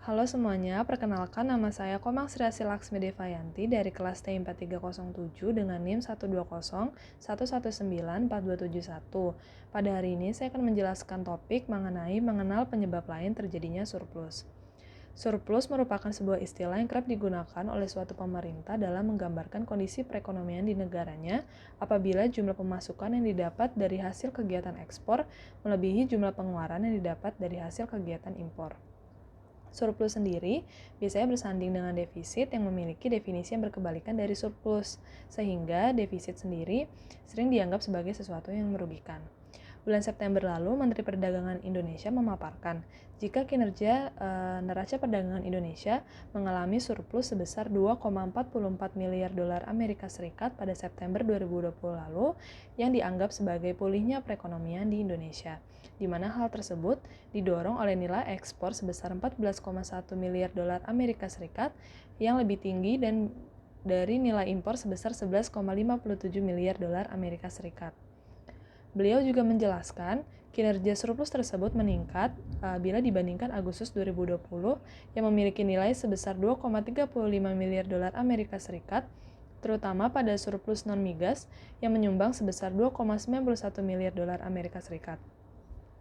Halo semuanya, perkenalkan nama saya Komang Sri Asi Laksmi Devayanti dari kelas T4307 dengan NIM 120119421. Pada hari ini saya akan menjelaskan topik mengenai mengenal penyebab lain terjadinya surplus. Surplus merupakan sebuah istilah yang kerap digunakan oleh suatu pemerintah dalam menggambarkan kondisi perekonomian di negaranya apabila jumlah pemasukan yang didapat dari hasil kegiatan ekspor melebihi jumlah pengeluaran yang didapat dari hasil kegiatan impor. Surplus sendiri biasanya bersanding dengan defisit yang memiliki definisi yang berkebalikan dari surplus, sehingga defisit sendiri sering dianggap sebagai sesuatu yang merugikan. Bulan September lalu, Menteri Perdagangan Indonesia memaparkan jika kinerja neraca perdagangan Indonesia mengalami surplus sebesar 2,44 miliar dolar Amerika Serikat pada September 2020 lalu yang dianggap sebagai pulihnya perekonomian di Indonesia, di mana hal tersebut didorong oleh nilai ekspor sebesar 14,1 miliar dolar Amerika Serikat yang lebih tinggi dan dari nilai impor sebesar 11,57 miliar dolar Amerika Serikat. Beliau juga menjelaskan kinerja surplus tersebut meningkat bila dibandingkan Agustus 2020 yang memiliki nilai sebesar 2,35 miliar dolar Amerika Serikat, terutama pada surplus non-migas yang menyumbang sebesar 2,91 miliar dolar Amerika Serikat.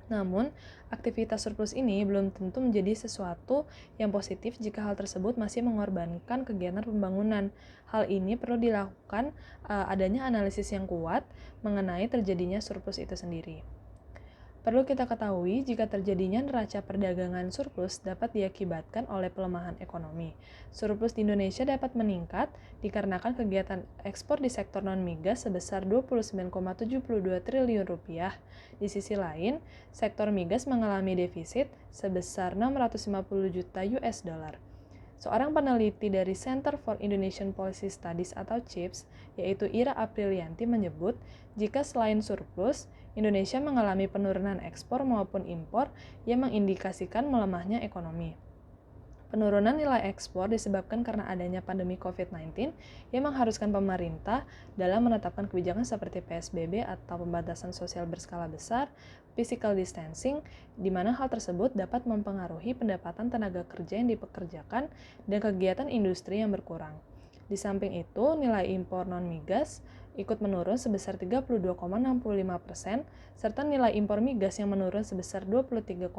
Namun, aktivitas surplus ini belum tentu menjadi sesuatu yang positif jika hal tersebut masih mengorbankan kegiatan pembangunan. Hal ini perlu dilakukan adanya analisis yang kuat mengenai terjadinya surplus itu sendiri. Perlu kita ketahui jika terjadinya neraca perdagangan surplus dapat diakibatkan oleh pelemahan ekonomi. Surplus di Indonesia dapat meningkat dikarenakan kegiatan ekspor di sektor non-migas sebesar 29,72 triliun rupiah. Di sisi lain, sektor migas mengalami defisit sebesar 650 juta US dollar. Seorang peneliti dari Center for Indonesian Policy Studies atau CIPS, yaitu Ira Aprilianti menyebut, jika selain surplus, Indonesia mengalami penurunan ekspor maupun impor yang mengindikasikan melemahnya ekonomi. Penurunan nilai ekspor disebabkan karena adanya pandemi COVID-19 yang mengharuskan pemerintah dalam menetapkan kebijakan seperti PSBB atau pembatasan sosial berskala besar, physical distancing, di mana hal tersebut dapat mempengaruhi pendapatan tenaga kerja yang dipekerjakan dan kegiatan industri yang berkurang. Di samping itu, nilai impor non-migas ikut menurun sebesar 32,65%, serta nilai impor migas yang menurun sebesar 23,04%.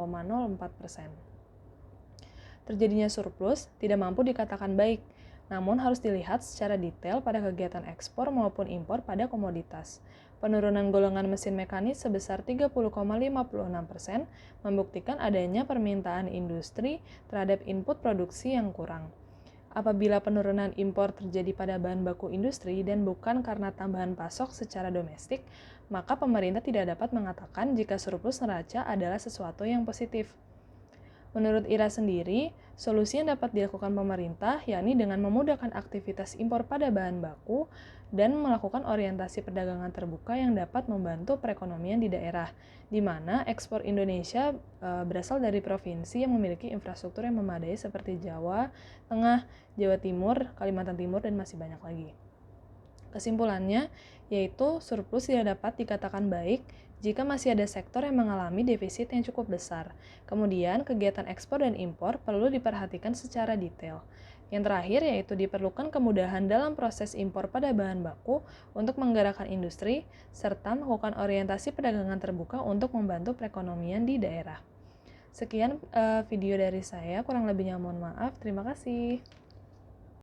Terjadinya surplus tidak mampu dikatakan baik, namun harus dilihat secara detail pada kegiatan ekspor maupun impor pada komoditas. Penurunan golongan mesin mekanis sebesar 30,56% membuktikan adanya permintaan industri terhadap input produksi yang kurang. Apabila penurunan impor terjadi pada bahan baku industri dan bukan karena tambahan pasok secara domestik, maka pemerintah tidak dapat mengatakan jika surplus neraca adalah sesuatu yang positif. Menurut Ira sendiri, solusi yang dapat dilakukan pemerintah yakni dengan memudahkan aktivitas impor pada bahan baku dan melakukan orientasi perdagangan terbuka yang dapat membantu perekonomian di daerah, di mana ekspor Indonesia berasal dari provinsi yang memiliki infrastruktur yang memadai seperti Jawa Tengah, Jawa Timur, Kalimantan Timur, dan masih banyak lagi. Kesimpulannya, yaitu surplus tidak dapat dikatakan baik jika masih ada sektor yang mengalami defisit yang cukup besar. Kemudian, kegiatan ekspor dan impor perlu diperhatikan secara detail. Yang terakhir yaitu diperlukan kemudahan dalam proses impor pada bahan baku untuk menggerakkan industri, serta melakukan orientasi perdagangan terbuka untuk membantu perekonomian di daerah. Sekian video dari saya, kurang lebihnya mohon maaf. Terima kasih.